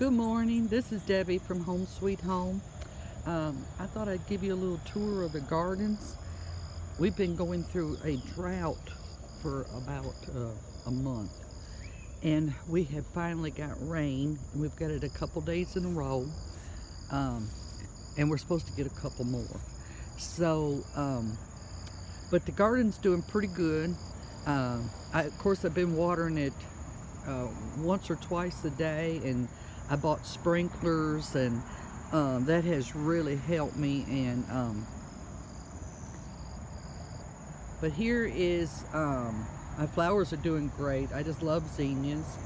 Good morning. This is Debbie from Home Sweet Home. I thought I'd give you a little tour of the gardens. We've been going through a drought for about a month, and we have finally got rain. We've got it a couple days in a row, um, and we're supposed to get a couple more. So, but the garden's doing pretty good. Of course, I've been watering it uh, once or twice a day, and I bought sprinklers, and that has really helped me. And but here is my flowers are doing great. I just love zinnias.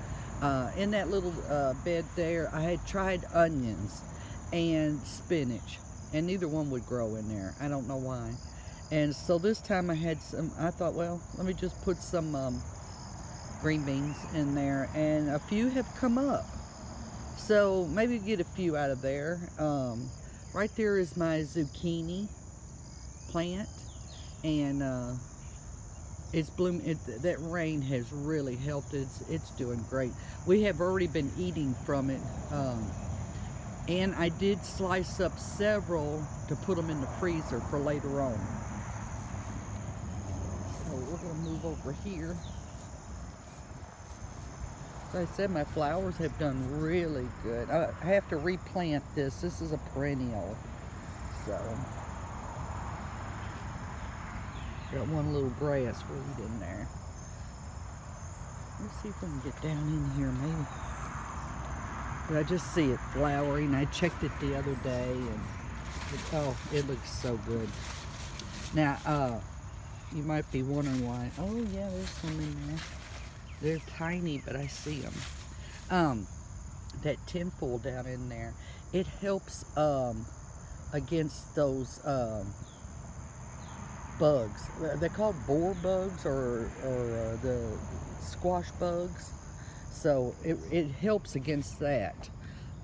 In that little bed there, I had tried onions and spinach, and neither one would grow in there. I don't know why. And so this time I had some, I thought, well, let me just put some green beans in there, and a few have come up. So maybe get a few out of there. Right there is my zucchini plant, and it's blooming. That rain has really helped. It's doing great. We have already been eating from it, and I did slice up several to put them in the freezer for later on. So we're gonna move over here. As I said, my flowers have done really good. I have to replant this. This is a perennial. So, got one little grass weed in there. Let's see if we can get down in here maybe. But I just see it flowering. I checked it the other day, and it looks so good. Now, you might be wondering why. Oh yeah, there's some in there. They're tiny, but I see them. That tinfoil down in there, it helps against those bugs. They're called boar bugs, or the squash bugs. So it helps against that.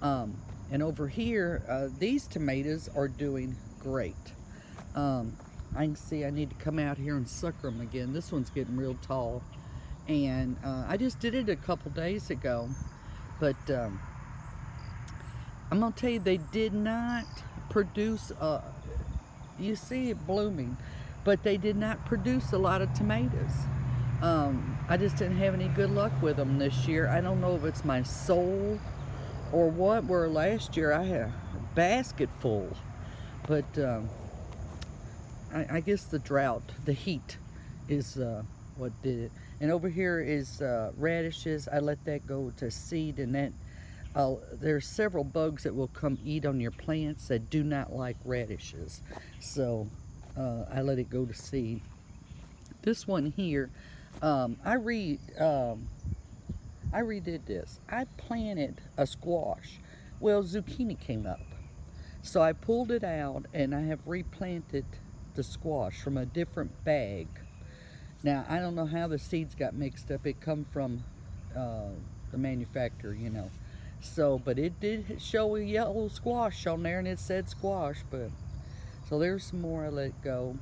And over here, these tomatoes are doing great. I can see I need to come out here and sucker them again. This one's getting real tall. And I just did it a couple days ago, but I'm gonna tell you, they did not produce you see it blooming, but they did not produce a lot of tomatoes. I just didn't have any good luck with them this year. I don't know if it's my soul or what, where last year I had a basket full, but I guess the drought, the heat is what did it. And over here is radishes. I let that go to seed, and that there's several bugs that will come eat on your plants that do not like radishes. So I let it go to seed. This one here, I redid this. I planted a squash. Well, zucchini came up. So I pulled it out, and I have replanted the squash from a different bag. Now, I don't know how the seeds got mixed up. It come from the manufacturer, you know. So, but it did show a yellow squash on there, and it said squash. But so there's some more I let go.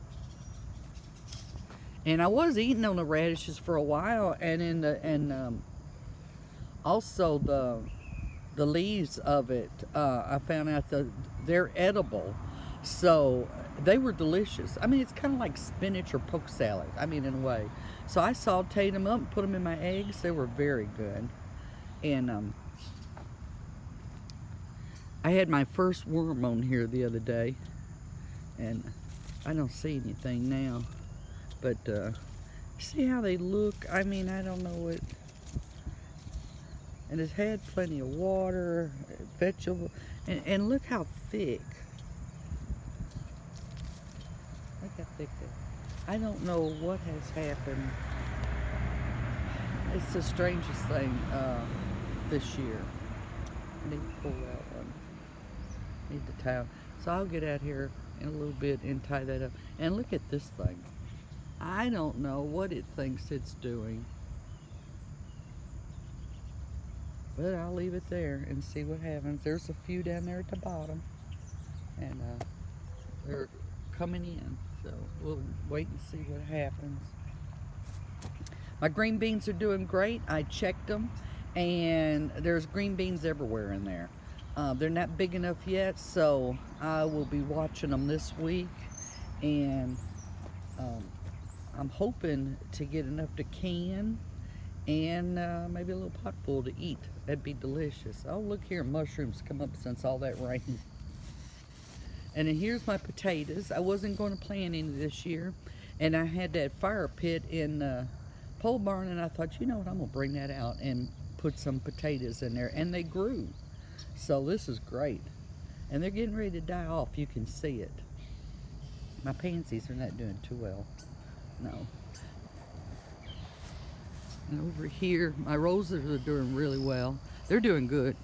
And I was eating on the radishes for a while, and also the leaves of it. I found out that they're edible. So they were delicious. I mean, it's kind of like spinach or poke salad. I mean, in a way. So I sauteed them up and put them in my eggs. They were very good. And I had my first worm on here the other day, and I don't see anything now. But see how they look? I mean, I don't know what. And it's had plenty of water, vegetable, and look how thick. Look how thick that. I don't know what has happened. It's the strangest thing this year. I need to pull that one. Need the towel. So I'll get out here in a little bit and tie that up. And look at this thing. I don't know what it thinks it's doing. But I'll leave it there and see what happens. There's a few down there at the bottom. And they're coming in. So we'll wait and see what happens. My green beans are doing great. I checked them, and there's green beans everywhere in there. They're not big enough yet, so I will be watching them this week, and um, I'm hoping to get enough to can and maybe a little pot full to eat. That'd be delicious. Oh, look here, mushrooms come up since all that rain. And then here's my potatoes. I wasn't going to plant any this year, and I had that fire pit in the pole barn, and I thought, you know what, I'm gonna bring that out and put some potatoes in there, and they grew. So this is great. And they're getting ready to die off. You can see it. My pansies are not doing too well. No. And over here, my roses are doing really well. They're doing good.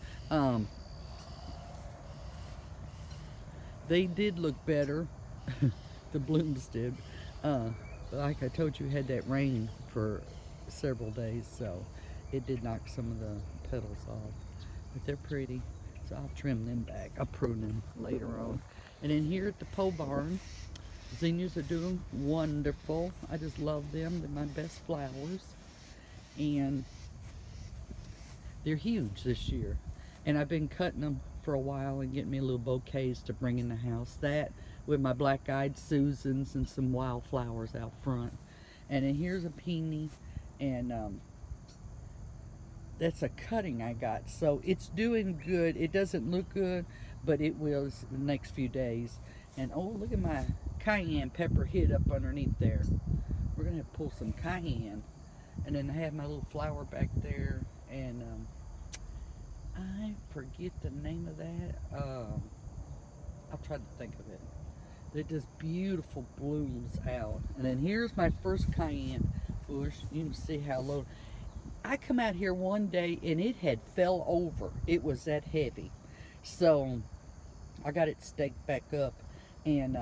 They did look better. The blooms did. But like I told you, had that rain for several days, so it did knock some of the petals off. But they're pretty, so I'll trim them back. I'll prune them later on. And then here at the pole barn, zinnias are doing wonderful. I just love them. They're my best flowers. And they're huge this year. And I've been cutting them for a while and getting me little bouquets to bring in the house. That with my black-eyed Susans and some wildflowers out front. And then here's a peony, and that's a cutting I got. So it's doing good. It doesn't look good, but it will the next few days. And oh, look at my cayenne pepper hid up underneath there. We're gonna have to pull some cayenne. And then I have my little flower back there, and I forget the name of that. I'll try to think of it. It just beautiful blooms out. And then here's my first cayenne bush. You can see how low. I come out here one day and it had fell over. It was that heavy. So I got it staked back up, and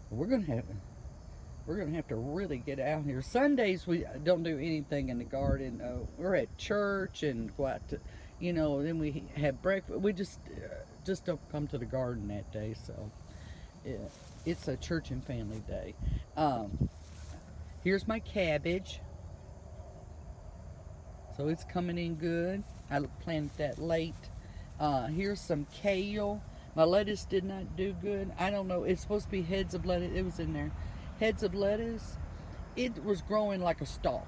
we're gonna have to really get out here. Sundays we don't do anything in the garden. We're at church and go out to, you know, then we have breakfast. We just don't come to the garden that day. So yeah, it's a church and family day. Here's my cabbage. So it's coming in good. I planted that late. Here's some kale. My lettuce did not do good. I don't know. It's supposed to be heads of lettuce. It was in there. Heads of lettuce. It was growing like a stalk.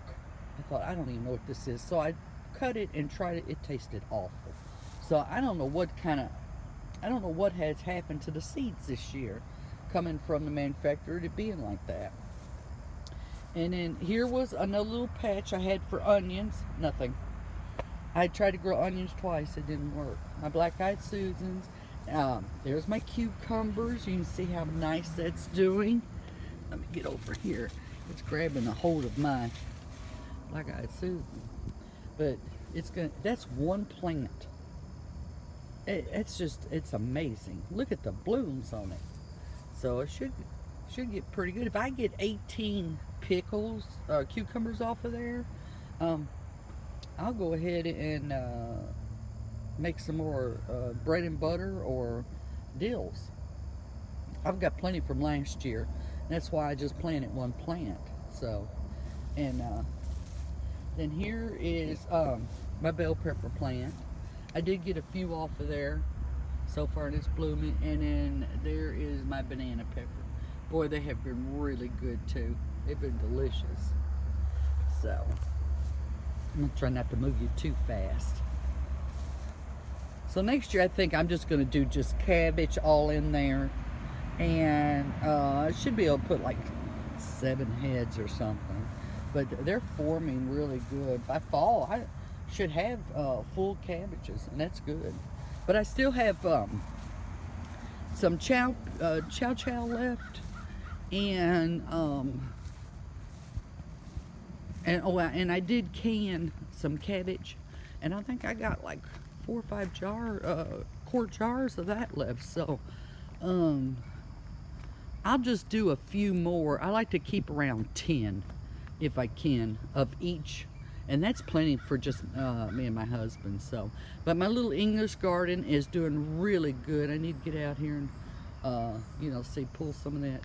I thought, I don't even know what this is. So I cut it and tried it. It tasted awful. So I don't know what has happened to the seeds this year, coming from the manufacturer to being like that. And then here was another little patch I had for onions. Nothing. I tried to grow onions twice. It didn't work. My black-eyed Susans. There's my cucumbers. You can see how nice that's doing. Let me get over here. It's grabbing a hold of my black-eyed Susan. But that's one plant. It's amazing. Look at the blooms on it. So it should get pretty good. If I get 18 cucumbers off of there, I'll go ahead and make some more bread and butter or dills. I've got plenty from last year. That's why I just planted one plant. So, and then here is my bell pepper plant. I did get a few off of there so far, and it's blooming. And then there is my banana pepper. Boy, they have been really good too. They've been delicious. So I'm gonna try not to move you too fast. So next year I think I'm just gonna do just cabbage all in there, and I should be able to put like 7 heads or something. But they're forming really good. By fall I should have full cabbages, and that's good. But I still have some chow left, and I did can some cabbage, and I think I got like 4 or 5 quart jars of that left. So I'll just do a few more. I like to keep around 10 if I can of each, and that's plenty for just me and my husband. So, but my little English garden is doing really good. I need to get out here and pull some of that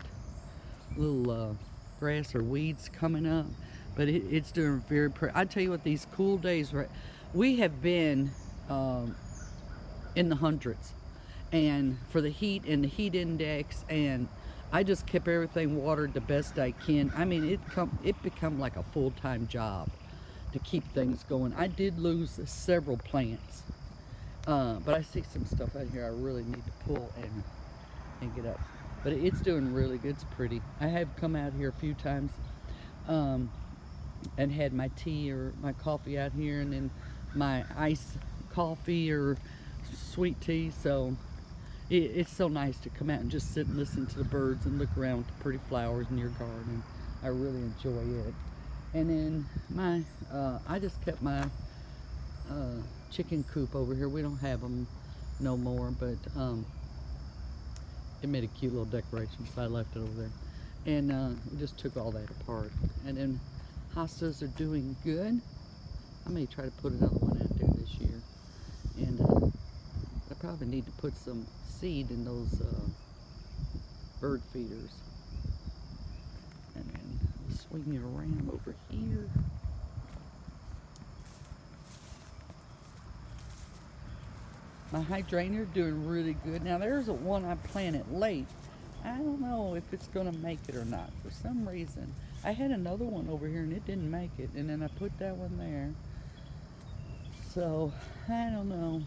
little grass or weeds coming up. But it's doing very pretty. I tell you what, these cool days, right? We have been um, in the hundreds, and for the heat and the heat index, and I just kept everything watered the best I can. I mean, it become like a full-time job to keep things going. I did lose several plants, but I see some stuff out here I really need to pull and get up. But it's doing really good. It's pretty. I have come out here a few times um, and had my tea or my coffee out here, and then my iced coffee or sweet tea. So it's so nice to come out and just sit and listen to the birds and look around with the pretty flowers in your garden. I really enjoy it. And then I just kept my chicken coop over here. We don't have them no more, but it made a cute little decoration, so I left it over there. And we just took all that apart. And then hostas are doing good. I may try to put another one out there this year. And I probably need to put some seed in those bird feeders. And then I'll swing it around over here. My hydrangea are doing really good. Now there's a one I planted late. I don't know if it's gonna make it or not. For some reason, I had another one over here and it didn't make it, and then I put that one there. So I don't know.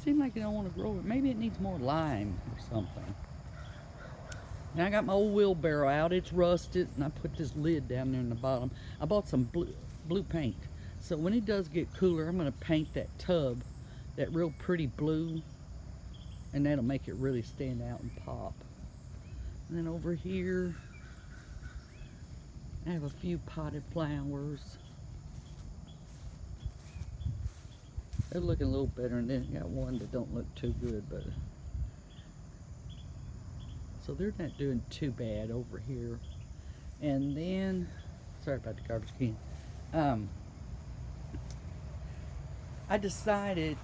Seems like I don't want to grow it. Maybe it needs more lime or something. Now I got my old wheelbarrow out. It's rusted, and I put this lid down there in the bottom. I bought some blue paint. So when it does get cooler, I'm gonna paint that tub that real pretty blue, and that'll make it really stand out and pop. And then over here, I have a few potted flowers. They're looking a little better, and then I got one that don't look too good, but so they're not doing too bad over here. And then, sorry about the garbage can. I decided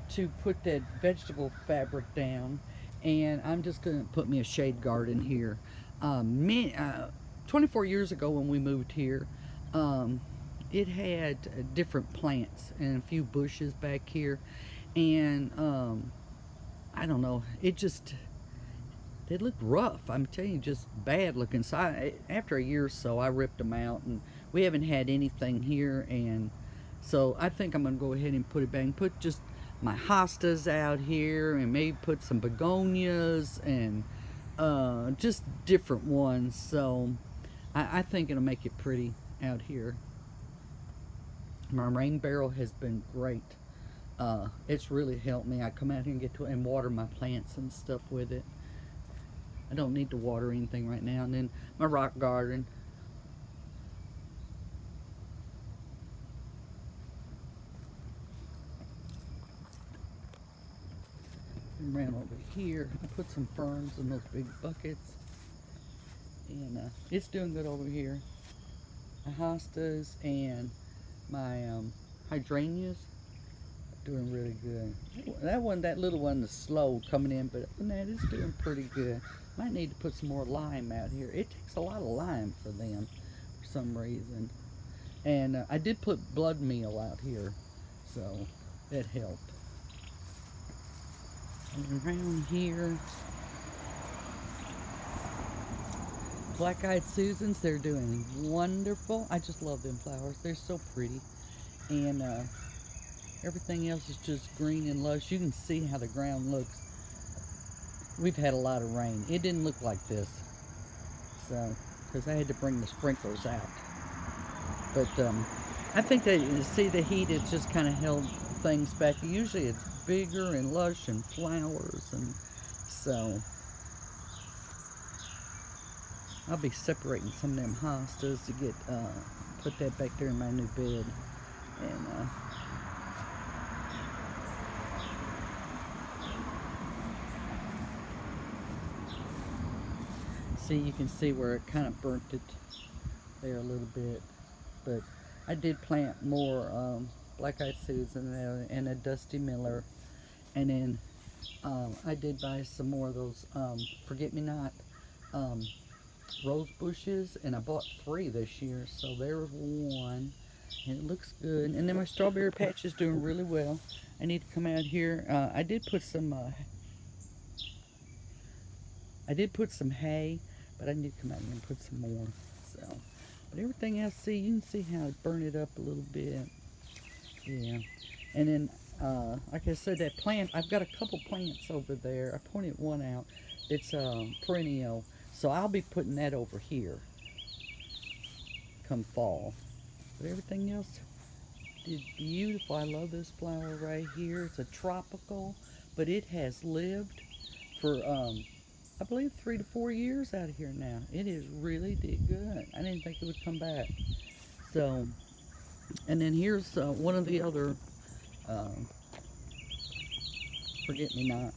to put that vegetable fabric down, and I'm just going to put me a shade garden here. 24 years ago when we moved here, it had different plants and a few bushes back here, and I don't know, they looked rough. I'm telling you, just bad looking. So after a year or so, I ripped them out, and we haven't had anything here, and so I think I'm going to go ahead and put it back and put just my hostas out here, and maybe put some begonias and just different ones. So I think it'll make it pretty out here. My rain barrel has been great. It's really helped me. I come out here and get to and water my plants and stuff with it. I don't need to water anything right now. And then my rock garden. Around over here, I put some ferns in those big buckets, and it's doing good over here. My hostas and my hydrangeas doing really good. That little one is slow coming in, but that is doing pretty good. Might need to put some more lime out here. It takes a lot of lime for them for some reason. And I did put blood meal out here, so that helped. And around here, Black-Eyed Susans, they're doing wonderful. I just love them flowers. They're so pretty. And everything else is just green and lush. You can see how the ground looks. We've had a lot of rain. It didn't look like this, so because I had to bring the sprinklers out. But I think that you see the heat, it's just kind of held things back. Usually it's bigger and lush and flowers, and so I'll be separating some of them hostas to get put that back there in my new bed. And see, you can see where it kind of burnt it there a little bit, but I did plant more Black-Eyed Susan and a Dusty Miller, and then I did buy some more of those forget-me-not rose bushes, and I bought 3 this year. So there's one, and it looks good. And then my strawberry patch is doing really well. I need to come out here. I did put some hay, but I need to come out here and put some more. So, but everything else, see, you can see how it burned it up a little bit. Yeah, and then like I said, that plant, I've got a couple plants over there. I pointed one out. It's perennial, so I'll be putting that over here come fall. But everything else did beautiful. I love this flower right here. It's a tropical, but it has lived for I believe 3 to 4 years out of here now. It is really did good. I didn't think it would come back. So, and then here's one of the other forget-me-nots.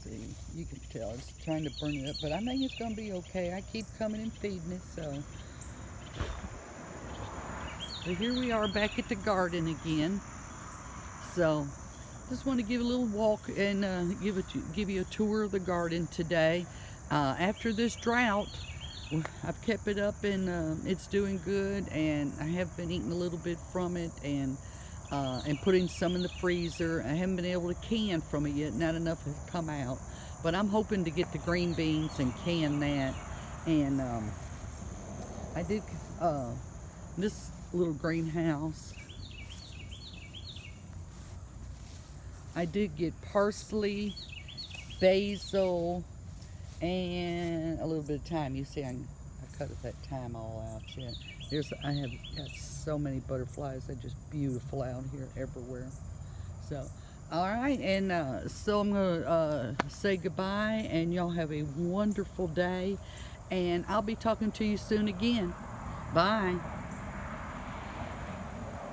See, you can tell it's trying to burn it up, but I think it's going to be okay. I keep coming and feeding it, so. So here we are back at the garden again. So just want to give a little walk and give you a tour of the garden today. After this drought, I've kept it up and it's doing good, and I have been eating a little bit from it and putting some in the freezer. I haven't been able to can from it yet, not enough has come out, but I'm hoping to get the green beans and can that. And I did this little greenhouse, I did get parsley, basil, and a little bit of thyme. You see, I cut that thyme all out yet. I have got so many butterflies. They're just beautiful out here everywhere. So, all right, and so I'm gonna say goodbye, and y'all have a wonderful day, and I'll be talking to you soon again. Bye.